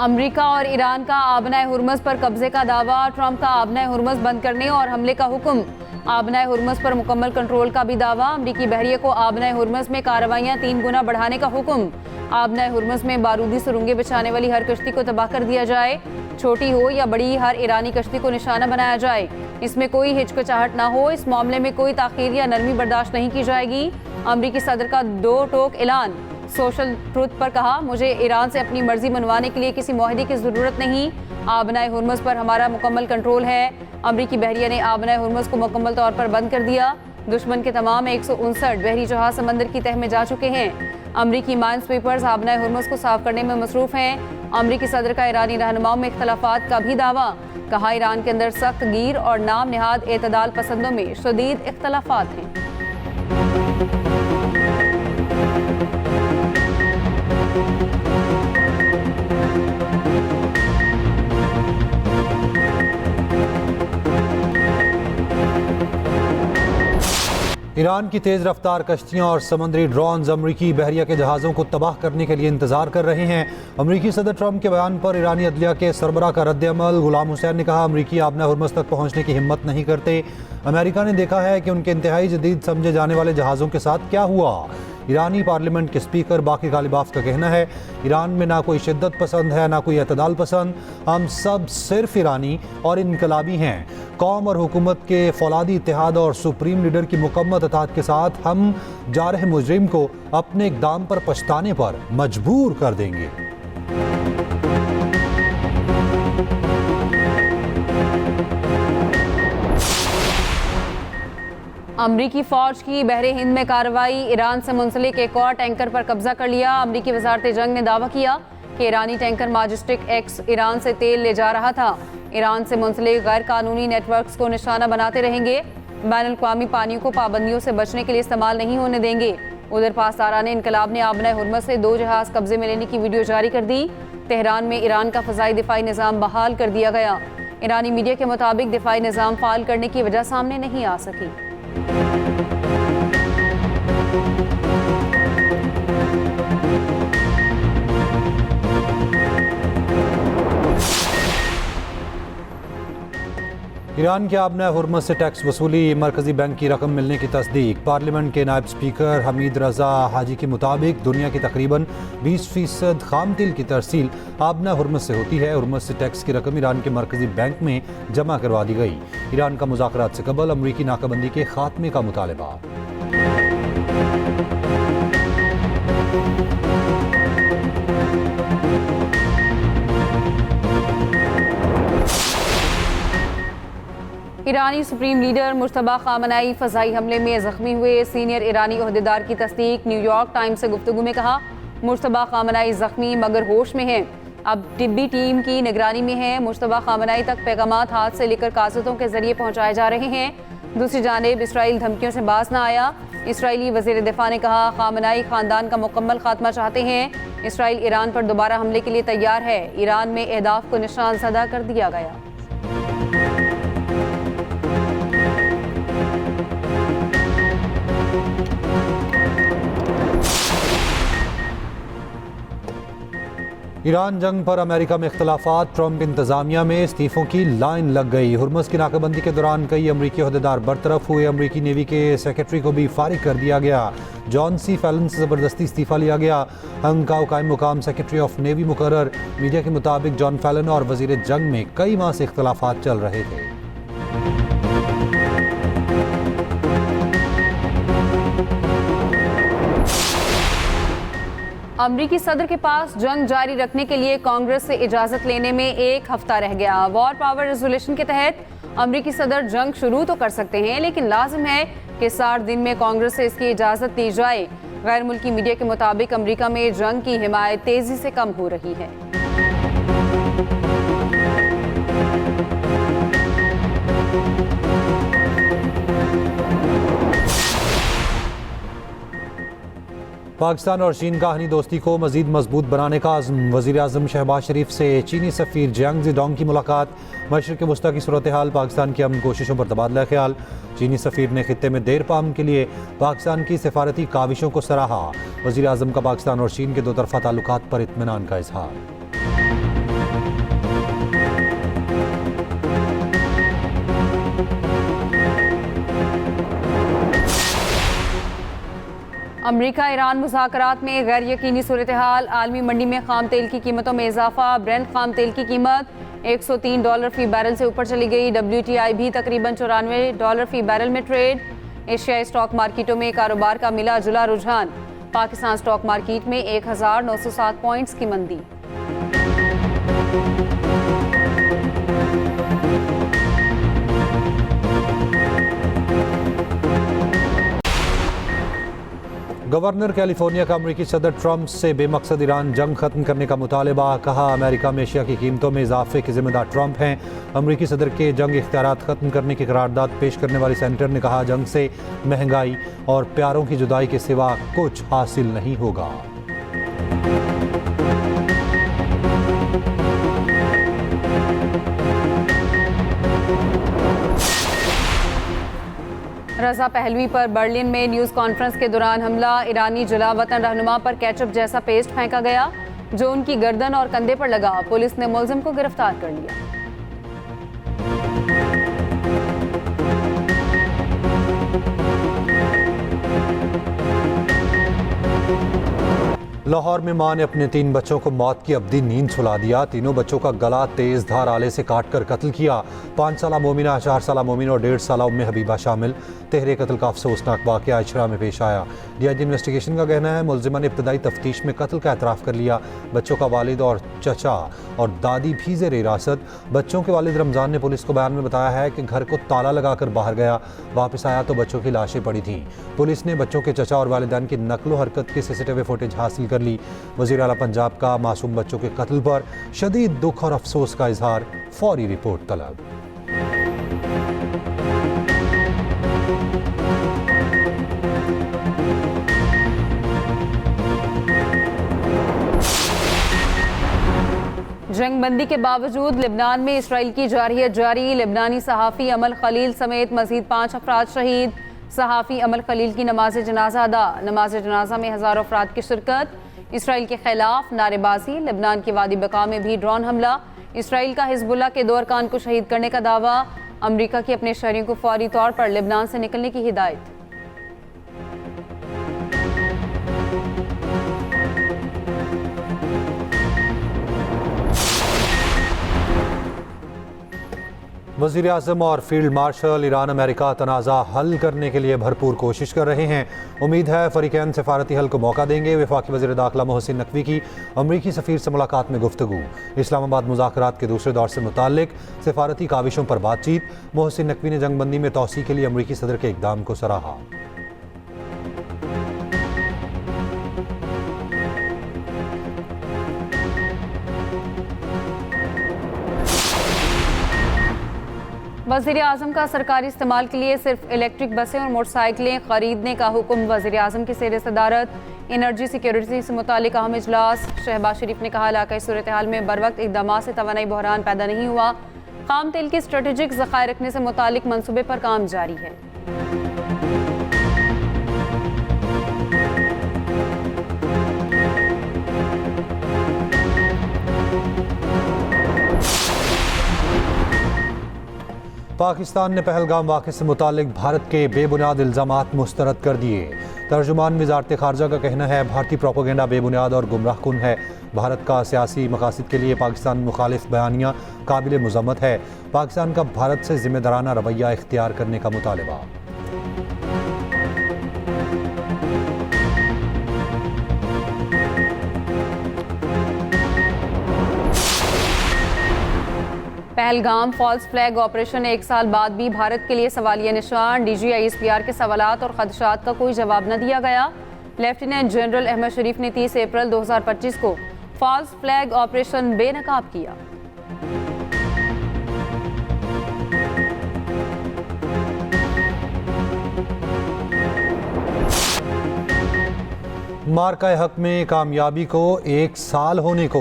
America और Iran का आबनाए Hormuz पर कब्जे का दावा, ट्रंप का आबनाए हुर्मुज़ बंद करने और हमले का हुक्म। आबनाए हुर्मुज़ पर मुकम्मल कंट्रोल का भी दावा, अमरीकी बहरिये को आबनाए हुर्मुज़ में कार्रवाइयाँ 3 गुना बढ़ाने का हुक्म। आबनाए हुर्मुज़ में बारूदी सुरंगें बिछाने वाली हर कश्ती को तबाह कर दिया जाए, छोटी हो या बड़ी, हर ईरानी कश्ती को निशाना बनाया जाए। इसमें कोई हिचकिचाहट ना हो, इस मामले में कोई ताखीर या नरमी बर्दाश्त नहीं की जाएगी। अमरीकी सदर का 2 टोक ऐलान, सोशल ट्रुथ पर कहा, मुझे ईरान से अपनी मर्जी मनवाने के लिए किसी मुआहदे की जरूरत नहीं। आबनाए हुर्मुज़ पर हमारा मुकम्मल कंट्रोल है। अमरीकी बहरिया ने आबनाए हुर्मुज़ को मुकम्मल तौर पर बंद कर दिया। दुश्मन के तमाम 159 बहरी जहाज समंदर की तह में जा चुके हैं। अमरीकी माइंस स्वीपर्स आबनाए हुर्मुज़ को साफ करने में मसरूफ हैं। अमरीकी सदर का ईरानी रहनुमाओं में इख्तलाफात का भी दावा, कहा ईरान के अंदर सख्त गिर और नाम निहाद एतदाल पसंदों में शदीद इख्तलाफात हैं। ईरान की तेज़ रफ्तार कश्तियाँ और समुद्री ड्रोन्स अमरीकी बहरिया के जहाज़ों को तबाह करने के लिए इंतजार कर रहे हैं। अमरीकी सदर ट्रंप के बयान पर ईरानी अदलिया के सरबराह का रद्द-ए-अमल। गुलाम हुसैन ने कहा, अमरीकी आबनाए हुर्मुज़ तक पहुँचने की हिम्मत नहीं करते। अमेरिका ने देखा है कि उनके इंतहाई जदीद समझे जाने वाले जहाज़ों के साथ क्या हुआ। ईरानी पार्लियामेंट के स्पीकर बाकी गालिबाफ का कहना है, ईरान में ना कोई शिद्दत पसंद है, ना कोई एतदाल पसंद, हम सब सिर्फ ईरानी और इनकलाबी हैं। कौम और हुकूमत के फौलादी इत्तेहाद और सुप्रीम लीडर की मुकम्मल इताअत के साथ हम जारह मुजरिम को अपने इक़दाम पर पछताने पर मजबूर कर देंगे। अमरीकी फौज की बहरे हिंद में कार्रवाई, ईरान से मुंसलिक एक और टैंकर पर कब्जा कर लिया। अमरीकी वजारत जंग ने दावा किया कि ईरानी टैंकर मैजेस्टिक एक्स ईरान से तेल ले जा रहा था। ईरान से मुंसलिक गैर कानूनी नेटवर्क्स को निशाना बनाते रहेंगे। बैनुल-अक़वामी पानियों को पाबंदियों से बचने के लिए इस्तेमाल नहीं होने देंगे। उधर पासदारान इनकलाब ने आबनाए हुर्मुज़ से 2 जहाज कब्जे में लेने की वीडियो जारी कर दी। तेहरान में ईरान का फ़ज़ाई दिफाई निज़ाम बहाल कर दिया गया। ईरानी मीडिया के मुताबिक दिफाई निज़ाम फ़ाल करने की वजह सामने नहीं आ सकी। ईरान के आबनाए हुर्मुज़ से टैक्स वसूली, मरकजी बैंक की रकम मिलने की तस्दीक। पार्लियामेंट के नायब स्पीकर हमीद रजा हाजी के मुताबिक दुनिया की तकरीबन 20% खाम तेल की तरसील आबनाए हुर्मुज़ से होती है। हुर्मुज़ से टैक्स की रकम ईरान के मरकजी बैंक में जमा करवा दी गई। ईरान का मुज़ाकरात से कबल अमरीकी नाकाबंदी के खात्मे का मुतालबा। ईरानी सुप्रीम लीडर मुश्तबा खामनाई फ़ज़ाई हमले में ज़ख्मी हुए सीनियर ईरानी ओहदेदार की तस्दीक। न्यूयॉर्क टाइम्स से गुफ्तगू में कहा, मुश्तबा खामनाई ज़ख्मी मगर होश में हैं, अब तिब्बी टीम की निगरानी में है। मुश्तबा खामनाई तक पैगामात हाथ से लेकर कासतों के जरिए पहुँचाए जा रहे हैं। दूसरी जानिब इसराइल धमकियों से बाज न आया। इसराइली वज़ीर दिफा ने कहा, खामनाई ख़ानदान का मुकम्मल खात्मा चाहते हैं। इसराइल ईरान पर दोबारा हमले के लिए तैयार है। ईरान में अहदाफ को निशान ज़दा कर दिया गया। ईरान जंग पर अमेरिका में इख्तलाफात, ट्रंप इंतजामिया में इस्तीफ़ों की लाइन लग गई। हुर्मुज़ की नाकाबंदी के दौरान कई अमरीकी ओहदेदार बरतरफ हुए। अमरीकी नेवी के सेक्रेटरी को भी फारिग कर दिया गया। जॉन सी फैलन से ज़बरदस्ती इस्तीफ़ा लिया गया। हंग का कायम मुकाम सेक्रेटरी ऑफ नेवी मुकर्रर। मीडिया के मुताबिक जॉन फैलन और वज़ीर जंग में कई माह से इख्तलाफात चल रहे थे। अमरीकी सदर के पास जंग जारी रखने के लिए कांग्रेस से इजाज़त लेने में 1 हफ्ता रह गया। वॉर पावर रेजोल्यूशन के तहत अमरीकी सदर जंग शुरू तो कर सकते हैं, लेकिन लाजिम है कि 60 दिन में कांग्रेस से इसकी इजाज़त दी जाए। गैर मुल्की मीडिया के मुताबिक अमरीका में जंग की हिमायत तेज़ी से कम हो रही है। पाकिस्तान और चीन का हनी दोस्ती को मजीद मजबूत बनाने का आज़म। वज़ीर आज़म शहबाज शरीफ से चीनी सफ़ीर जियांग ज़ीडोंग की मुलाकात। मशरिक़ वस्ता की सूरत हाल, पाकिस्तान की अमन कोशिशों पर तबादला ख्याल। चीनी सफ़ीर ने खित्ते में देर पाम के लिए पाकिस्तान की सिफारती काविशों को सराहा। वज़ीर आज़म का पाकिस्तान और चीन के 2 तरफ़ा ताल्लुकात पर इत्मीनान का इजहार। अमेरिका ईरान मुज़ाकरात में गैर यकीनी सूरत हाल। आलमी मंडी में खाम तेल की कीमतों में इजाफा। ब्रेंट खाम तेल की कीमत $103 फी बैरल से ऊपर चली गई। WTI भी तकरीबन $94 फी बैरल में ट्रेड। एशियाई स्टॉक मार्केटों में कारोबार का मिला जुला रुझान। पाकिस्तान स्टॉक मार्केट में 1907 पॉइंट्स की मंदी। गवर्नर कैलिफोर्निया का अमेरिकी सदर ट्रंप से बेमकसद ईरान जंग खत्म करने का मुतालबा। कहा, अमेरिका में एशिया की कीमतों में इजाफे के जिम्मेदार ट्रंप हैं। अमेरिकी सदर के जंग इख्तियारात खत्म करने की करारदाद पेश करने वाली सेनेटर ने कहा, जंग से महंगाई और प्यारों की जुदाई के सिवा कुछ हासिल नहीं होगा। रजा पहलवी पर बर्लिन में न्यूज़ कॉन्फ्रेंस के दौरान हमला। ईरानी जलावतन रहनुमा पर केचप जैसा पेस्ट फेंका गया जो उनकी गर्दन और कंधे पर लगा। पुलिस ने मुलजिम को गिरफ्तार कर लिया। लाहौर में मां ने अपने 3 बच्चों को मौत की अब्दी नींद सुला दिया। तीनों बच्चों का गला तेज धार आले से काटकर कत्ल किया। 5 साला मोमिना, 4 साला मोमिन और 1.5 साला उम्मे हबीबा शामिल। तेहरे कत्ल का अफसोसनाक वाक़या इचरा में पेश आया। DIG इन्वेस्टिगेशन का कहना है, मुलजिमा ने इब्तदाई तफ्तीश में कत्ल का एतराफ़ कर लिया। बच्चों का वालिद और चचा और दादी भी ज़ेर हिरासत। बच्चों के वालिद रमज़ान ने पुलिस को बयान में बताया है कि घर को ताला लगाकर बाहर गया, वापस आया तो बच्चों की लाशें पड़ी थीं। पुलिस ने बच्चों के चचा और वालिदैन की नकलो हरकत की CCTV फुटेज हासिल कर ली। वज़ीर आला पंजाब का मासूम बच्चों के कत्ल पर शदीद दुख और अफसोस का इजहार। फौरी रिपोर्ट तलब। जंगबंदी के बावजूद लिबनान में इसराइल की जारहियत जारी। लिबनानी सहाफ़ी अमल खलील समेत मज़ीद 5 अफराद शहीद। सहाफ़ी अमल खलील की नमाज जनाजा अदा। नमाज जनाजा में हज़ारों अफराद की शिरकत। इसराइल के खिलाफ नारेबाजी। लिबनान की वादी बका में भी ड्रोन हमला। इसराइल का हिजबुल्लाह के 2 अरकान को शहीद करने का दावा। अमेरिका की अपने शहरियों को फौरी तौर पर लिबनान से निकलने की हिदायत। वज़ीर आज़म और फील्ड मार्शल ईरान अमेरिका तनाज़ा हल करने के लिए भरपूर कोशिश कर रहे हैं। उम्मीद है फ़रीक़ैन सिफारती हल को मौका देंगे। वफ़ाक़ी वज़ीर दाखिला मोहसिन नकवी की अमरीकी सफ़ीर से मुलाकात में गुफ्तगू। इस्लामाबाद मुज़ाकरात के दूसरे दौर से मुताल्लिक़ सिफारती काविशों पर बातचीत। मोहसिन नकवी ने जंगबंदी में तौसी के लिए अमरीकी सदर के इक़दाम को सराहा। वज़ीर आज़म का सरकारी इस्तेमाल के लिए सिर्फ इलेक्ट्रिक बसें और मोटरसाइकिलें खरीदने का हुक्म। वज़ीर आज़म की ज़ेर सदारत एनर्जी सिक्योरिटी से मुतालिक अहम इजलास। शहबाज शरीफ ने कहा, इलाकाई सूरत हाल में बरवक्त इक़दामात से तवानाई बहरान पैदा नहीं हुआ। खाम तेल की स्ट्रेटेजिक ज़खायर रखने से मुतालिक मनसूबे पर काम जारी है। पाकिस्तान ने पहलगाम वाक़े से मुतालिक भारत के बेबुनियाद इल्ज़ामात मुस्तरद कर दिए। तर्जुमान वज़ारत ख़ारजा का कहना है, भारतीय प्रोपेगेंडा बेबुनियाद और गुमराहकुन है। भारत का सियासी मकासद के लिए पाकिस्तान मुखालिफ बयानिया काबिल मज़म्मत है। पाकिस्तान का भारत से ज़िम्मेदाराना रवैया इख्तियार करने का मुतालबा। पहलगाम फॉल्स फ्लैग ऑपरेशन 1 साल बाद भी भारत के लिए सवालिया निशान। DG ISPR के सवालात और खदशात का कोई जवाब न दिया गया। लेफ्टिनेंट जनरल अहमद शरीफ ने 30 अप्रैल 2025 को फॉल्स फ्लैग ऑपरेशन बेनकाब किया। मार्का हक में कामयाबी को 1 साल होने को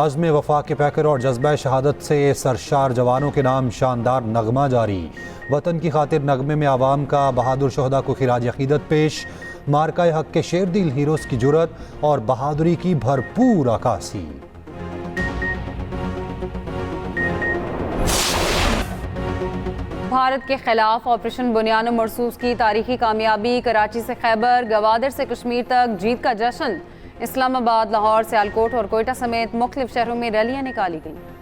अज़्म वफा के पैकर और जज्बा शहादत से सरशार जवानों के नाम शानदार नगमा जारी। वतन की खातिर नगमे में आवाम का बहादुर शहदा को खिराज अकीदत पेश। मार्का हक के शेर दिल हीरोज़ की जुरत और बहादुरी की भरपूर अक्कासी। भारत के खिलाफ ऑपरेशन बुनियान मरसूस की तारीखी कामयाबी, कराची से खैबर, गवादर से कश्मीर तक जीत का जश्न। इस्लामाबाद, लाहौर, सियालकोट और कोयटा समेत मुख्तलिफ शहरों में रैलियां निकाली गईं।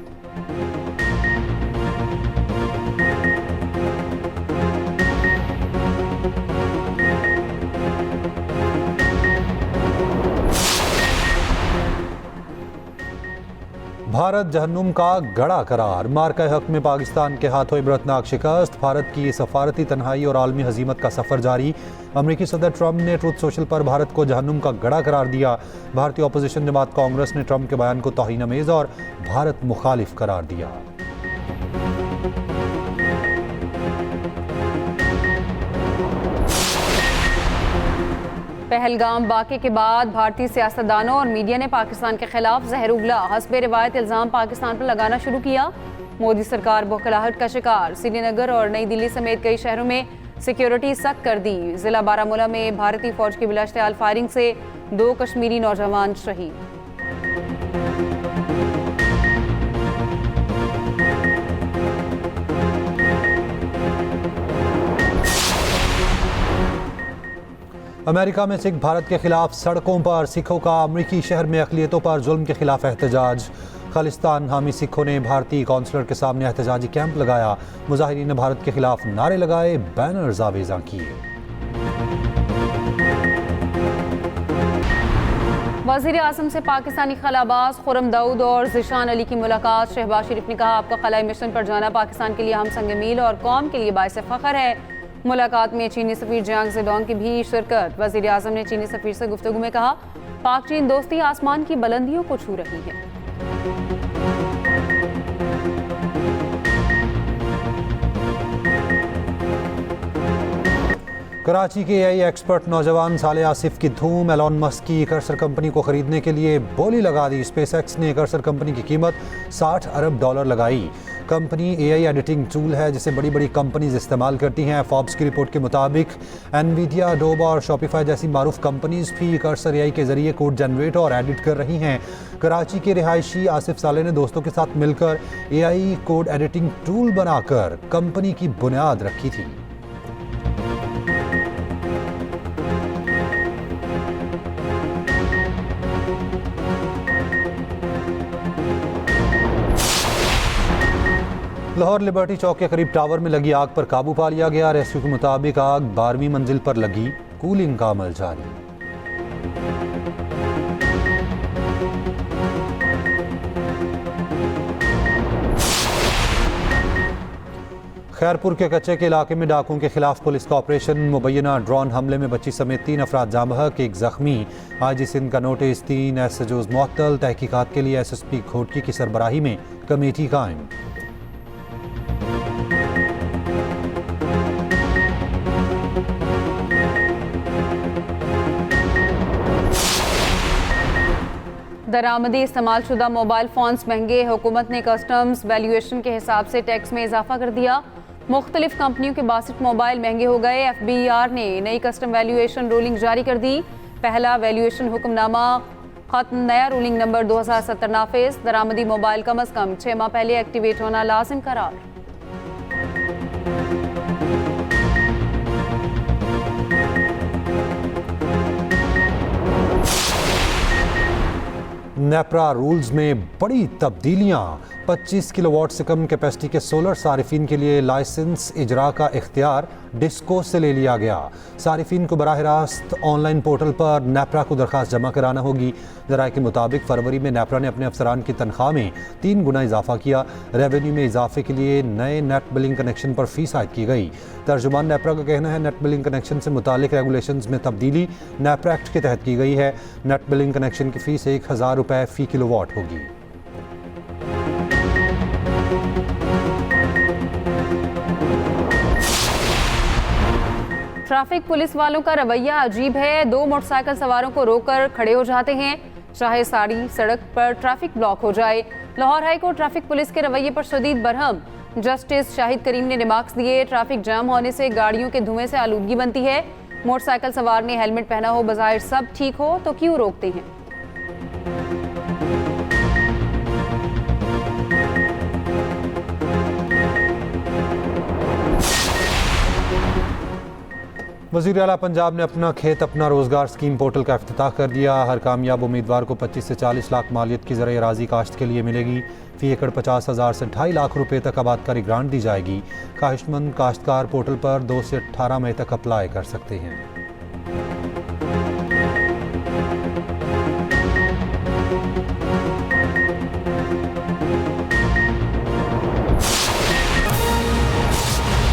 भारत जहन्नुम का गड़ा करार, मार्का हक में पाकिस्तान के हाथों इबरतनाक शिकस्त। भारत की सफारती तन्हाई और आलमी हजीमत का सफर जारी। अमरीकी सदर ट्रंप ने ट्रुथ सोशल पर भारत को जहन्नुम का गड़ा करार दिया। भारतीय अपोजिशन जमात कांग्रेस ने ट्रंप के बयान को तौहीन-अमेज़ और भारत मुखालिफ करार दिया। पहलगाम वाक़े के बाद भारतीय सियासतदानों और मीडिया ने पाकिस्तान के खिलाफ जहर उगला। हस्बे रिवायत इल्ज़ाम पाकिस्तान पर लगाना शुरू किया। मोदी सरकार बौखलाहट का शिकार। श्रीनगर और नई दिल्ली समेत कई शहरों में सिक्योरिटी सख्त कर दी। जिला बारामूला में भारतीय फौज की बिलाश्तियाल फायरिंग से 2 कश्मीरी नौजवान शहीद। अमेरिका में सिख भारत के खिलाफ सड़कों पर। सिखों का अमरीकी शहर में अक़लियतों पर जुल्म के खिलाफ एहतजाज। खालिस्तान हामी सिखों ने भारतीय कौंसलर के सामने एहतजाजी कैंप लगाया। मुजाहिरीन ने भारत के खिलाफ नारे लगाए, बैनर्स आवेज़ा किए। वज़ीर आज़म से पाकिस्तानी खलाबाज खुर्रम दाऊद और ज़िशान अली की मुलाकात। शहबाज शरीफ ने कहा, आपका खलाई मिशन पर जाना पाकिस्तान के लिए हम संग मील और कौम के लिए बाइस फ़ख्र है। मुलाकात में चीनी सफ़ीर जियांग ज़ेडोंग की भी शिरकत। वज़ीर आज़म ने चीनी सफ़ीर से गुफ्तगू में कहा, पाक चीन दोस्ती आसमान की बुलंदियों को छू रही है। कराची के एआई एक्सपर्ट नौजवान साले आसिफ की धूम। एलॉन मस्क की कर्सर कंपनी को खरीदने के लिए बोली लगा दी। स्पेसएक्स ने कर्सर कंपनी की कीमत $60 अरब लगाई। कंपनी एआई एडिटिंग टूल है जिसे बड़ी बड़ी कंपनीज इस्तेमाल करती हैं। फॉर्ब्स की रिपोर्ट के मुताबिक एनवीडिया, अडोब और शॉपिफाई जैसी मारूफ कंपनीज भी कर्सर एआई के जरिए कोड जनरेट और एडिट कर रही हैं। कराची के रिहायशी आसिफ साले ने दोस्तों के साथ मिलकर एआई कोड एडिटिंग टूल बनाकर कंपनी की बुनियाद रखी थी। लाहौर लिबर्टी चौक के करीब टावर में लगी आग पर काबू पा लिया गया। रेस्क्यू के मुताबिक आग 12वीं मंजिल पर लगी। कूलिंग का अमल जारी। खैरपुर के कच्चे के इलाके में डाकुओं के खिलाफ पुलिस का ऑपरेशन। मुबैना ड्रोन हमले में बच्ची समेत 3 अफराद जाँ बहक, 1 जख्मी। आईजी सिंध का नोटिस। 3 एसएचओज मुअत्तल। तहकीकात के लिए एसएसपी घोटकी की सरबराही में कमेटी कायम। दरामदी इस्तेमालशुदा मोबाइल फ़ोन्स महंगे। हुकूमत ने कस्टम्स वैल्यूएशन के हिसाब से टैक्स में इजाफा कर दिया। मुख्तलिफ कंपनियों के 62 मोबाइल महंगे हो गए। FBR ने नई कस्टम वैल्यूएशन रूलिंग जारी कर दी। पहला वैल्यूएशन हुक्मनामा खत्म। नया रूलिंग नंबर 2070 नाफिज। दरामदी मोबाइल कम अज़ कम 6 माह पहले एक्टिवेट होना लाजिम करार। नेपरा रूल्स में बड़ी तब्दीलियां। 25 किलोवाट से कम कैपेसिटी के सोलर सारिफिन के लिए लाइसेंस इजरा का इख्तियार डिस्को से ले लिया गया। सारिफिन को बराह रास्त ऑनलाइन पोर्टल पर नेपरा को दरख्वास्त जमा कराना होगी। ज़राए के मुताबिक फरवरी में नेपरा ने अपने अफसरान की तनख्वाह में 3 गुना इजाफा किया। रेवेन्यू में इजाफे के लिए नए नेट बिलिंग कनेक्शन पर फीस आयद की गई। तर्जुमान नेपरा का कहना है नेट बिलिंग कनेक्शन से मुतालिक रेगुलेशंस में तब्दीली नेपरा एक्ट के तहत की गई है। नेट बिलिंग कनेक्शन की फ़ीस ₹1000 फ़ी किलोवाट होगी। ट्रैफिक पुलिस वालों का रवैया अजीब है। 2 मोटरसाइकिल सवारों को रोककर खड़े हो जाते हैं, चाहे सारी सड़क पर ट्रैफिक ब्लॉक हो जाए। Lahore high court traffic police के रवैये पर शदीद बरहम। जस्टिस शाहिद करीम ने रिमार्क्स दिए, ट्रैफिक जाम होने से गाड़ियों के धुएं से आलूदगी बनती है। मोटरसाइकिल सवार ने हेलमेट पहना हो, बज़ाहिर सब ठीक हो तो क्यों रोकते हैं। वज़ीर आला पंजाब ने अपना खेत अपना रोज़गार स्कीम पोर्टल का इफ्तिताह कर दिया। हर कामयाब उम्मीदवार को 25 से 40 लाख मालियत की ज़रिए अराज़ी काश्त के लिए मिलेगी। फ़ी एकड़ 50,000 से 2.5 लाख रुपए तक आबादकारी ग्रांट दी जाएगी। ख्वाहिशमंद काश्तकार पोर्टल पर 2 से 18 मई तक अप्लाई कर सकते हैं।